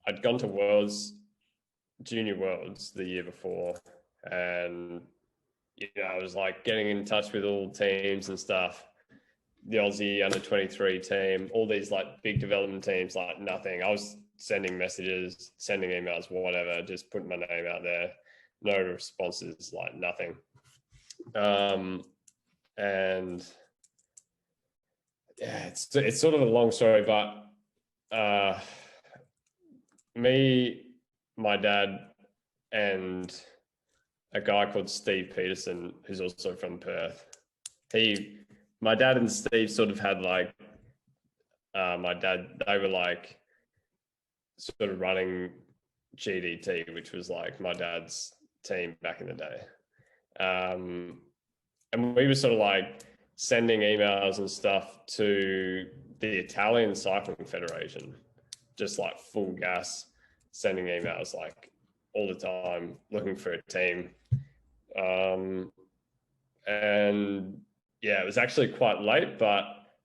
I'd gone to Junior Worlds the year before, and I was like getting in touch with all teams and stuff. The Aussie under 23 team, all these like big development teams, like nothing. I was sending messages, sending emails, whatever, just putting my name out there. No responses, like nothing. And yeah, it's sort of a long story, but me, my dad, and a guy called Steve Peterson, who's also from Perth. My dad and Steve sort of had like, they were like sort of running GDT, which was like my dad's team back in the day. And we were sort of like sending emails and stuff to the Italian Cycling Federation, just like full gas, sending emails like all the time, looking for a team. And yeah, it was actually quite late, but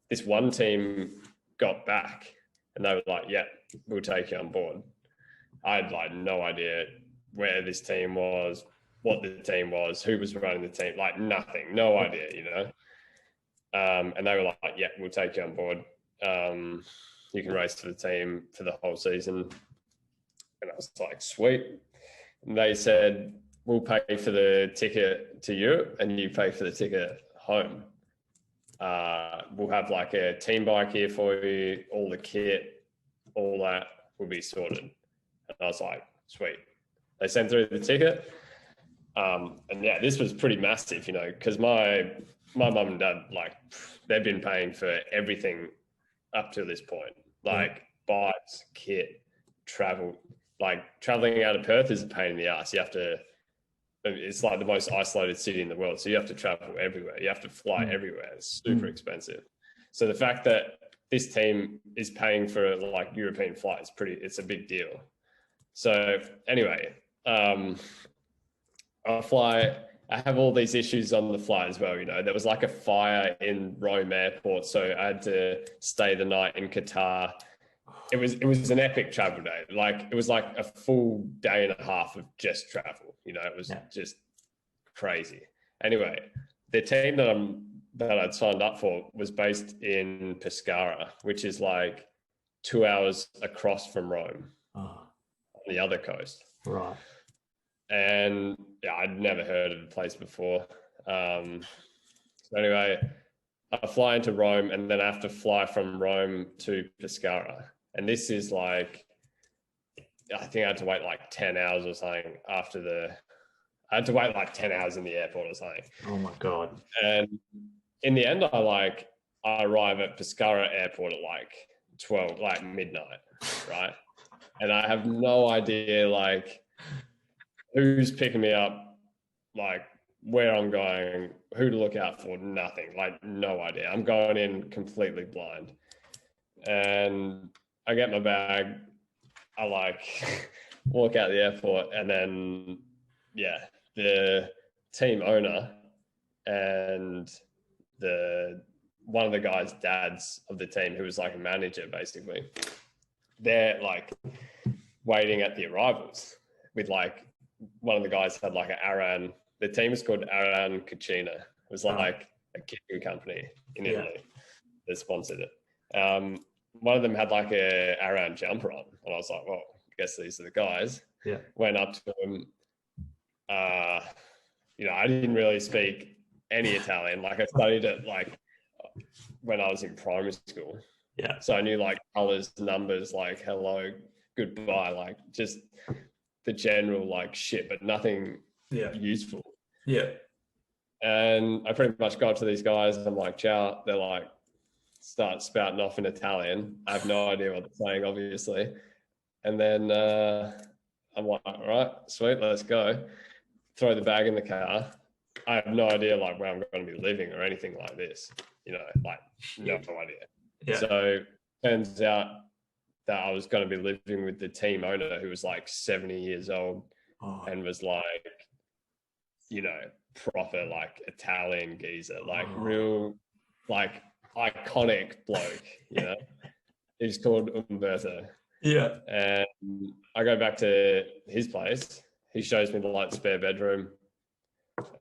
this one team got back and they were like, yeah, we'll take you on board. I had like no idea where this team was, what the team was, who was running the team, like nothing, no idea, and they were like, yeah, we'll take you on board. You can race for the team for the whole season. And I was like, sweet. And they said, we'll pay for the ticket to Europe and you pay for the ticket home. We'll have like a team bike here for you, all the kit, all that will be sorted. And I was like, sweet. They sent through the ticket. And yeah, this was pretty massive, because my mum and dad, like, they've been paying for everything up to this point, like bikes, kit, travel. Like traveling out of Perth is a pain in the ass. It's like the most isolated city in the world. So you have to travel everywhere. You have to fly everywhere. It's super expensive. So the fact that this team is paying for like European flights, it's a big deal. So anyway, I have all these issues on the flight as well. There was like a fire in Rome airport. So I had to stay the night in Qatar. It was an epic travel day. Like it was like a full day and a half of just travel. It was just crazy. Anyway, the team that I'd signed up for was based in Pescara, which is like 2 hours across from Rome, on the other coast. Right. And yeah, I'd never heard of the place before. So anyway, I fly into Rome and then I have to fly from Rome to Pescara. And this is like, I think I had to wait like 10 hours or something I had to wait like 10 hours in the airport or something. Oh my God. And in the end, I arrive at Pescara airport at like 12, like midnight, right? And I have no idea like who's picking me up, like where I'm going, who to look out for, nothing, like no idea. I'm going in completely blind. And I get my bag, I like walk out the airport, and then the team owner and one of the guys' dads of the team, who was like a manager basically, they're like waiting at the arrivals with like, one of the guys had like an Aran, the team is called Aran Cucina. It was like a kitchen company in Italy that sponsored it. One of them had like a Aran jumper on, and I was like, well, I guess these are the guys. Yeah. Went up to him. I didn't really speak any Italian. Like I studied it like when I was in primary school. Yeah. So I knew like colors, numbers, like hello, goodbye, like just the general like shit, but nothing useful. Yeah. And I pretty much got to these guys and I'm like, ciao. They're like, start spouting off in Italian. I have no idea what they're saying, obviously. And then I'm like, all right, sweet, let's go. Throw the bag in the car. I have no idea like where I'm going to be living or anything like this, like no idea. Yeah. So turns out that I was going to be living with the team owner, who was like 70 years old and was like, proper like Italian geezer, like real like iconic bloke, He's called Umberto. Yeah. And I go back to his place. He shows me the like spare bedroom,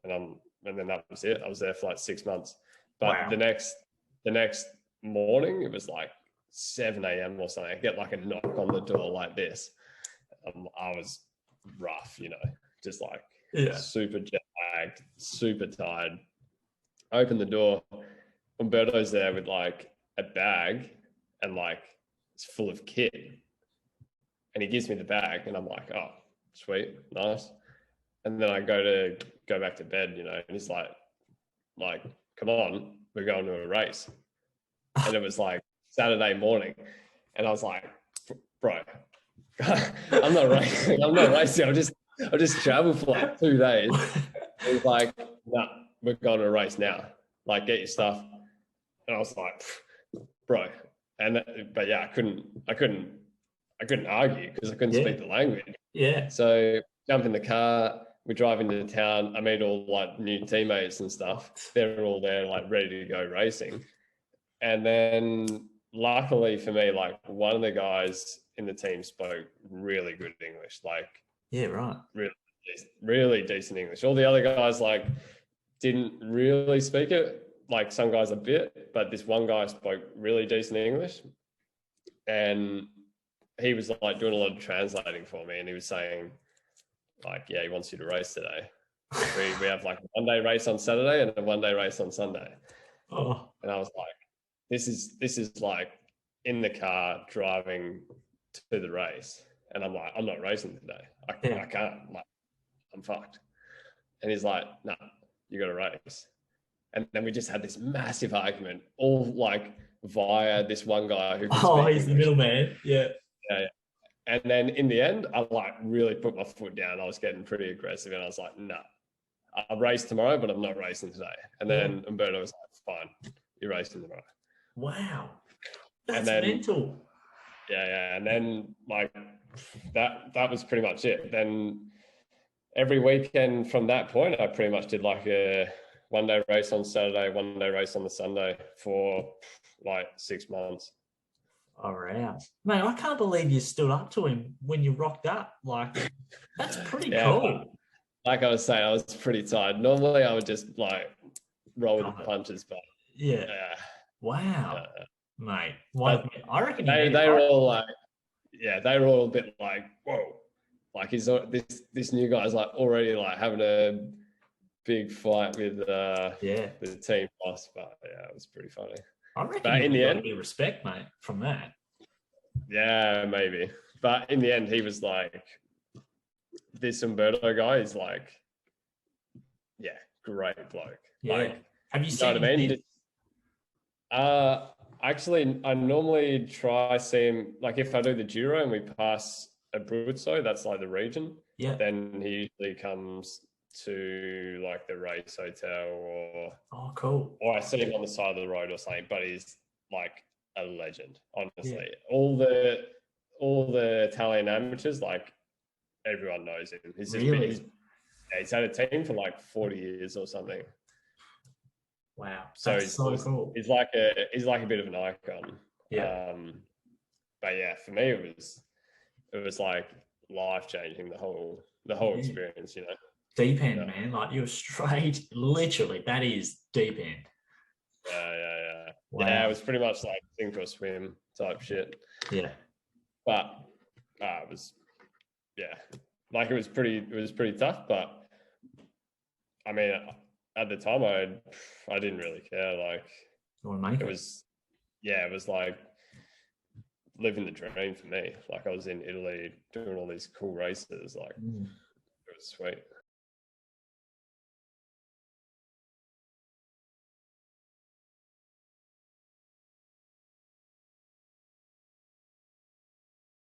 and then that was it. I was there for like 6 months. But Wow. the next morning, it was like 7 a.m. or something. I get like a knock on the door like this. I was rough, you know, just like super jet lagged, super tired. I open the door. Umberto's there with like a bag and like it's full of kit. And he gives me the bag and I'm like, oh, sweet, nice. And then I go back to bed, you know, and he's like, come on, we're going to a race. And it was like Saturday morning. And I was like, bro, I'm not racing. I'll just travel for like 2 days. He's like, nah, we're going to a race now. Like, get your stuff. And I was like, bro. But yeah, I couldn't argue because I couldn't speak the language. Yeah. So jump in the car, we drive into town. I meet all like new teammates and stuff. They're all there, like ready to go racing. And then luckily for me, like one of the guys in the team spoke really good English, like really decent English. All the other guys like didn't really speak it, like some guys a bit, but this one guy spoke really decent English. And he was like doing a lot of translating for me, and he was saying like, yeah, he wants you to race today. We have like a 1-day race on Saturday and a 1-day race on Sunday. Oh. And I was like, this is like in the car driving to the race. And I'm like, I'm not racing today. I can't, like, I'm fucked. And he's like, no, you got to race. And then we just had this massive argument, all like via this one guy who he's the middleman. Yeah. And then in the end, I like really put my foot down. I was getting pretty aggressive and I was like, no, I'll race tomorrow, but I'm not racing today. And then Umberto was like, fine, you're racing tomorrow. Wow. That's mental. Yeah. And then like that was pretty much it. Then every weekend from that point, I pretty much did like a 1-day race on Saturday, 1-day race on the Sunday for like 6 months. All right. Man, I can't believe you stood up to him when you rocked up. Like, that's pretty cool. Like I was saying, I was pretty tired. Normally I would just like roll with the punches, but wow. Mate. I reckon they were all like, they were all a bit like, whoa. Like this new guy's like already like having a big fight with the team boss, but yeah, it was pretty funny. I reckon in the end, a bit of respect, mate, from that. Yeah, maybe. But in the end, he was like, this Umberto guy is like, yeah, great bloke. Yeah. Like, have you seen what I mean? Actually, I normally try see him, like if I do the Giro and we pass Abruzzo, that's like the region, then he usually comes to like the race hotel or I see him on the side of the road or something, but he's like a legend, honestly. All the Italian amateurs, like everyone knows him. He's just he's had a team for like 40 years or something. Wow. So that's so cool. He's like a bit of an icon. Yeah. But yeah, for me it was like life changing, the whole experience, you know. Deep end, man. Like you're straight, literally, that is deep end. Yeah. Wow. Yeah, it was pretty much like sink or swim type shit. Yeah. But it was like it was pretty tough, but I mean at the time I didn't really care. Like it was like living the dream for me. Like I was in Italy doing all these cool races, like it was sweet.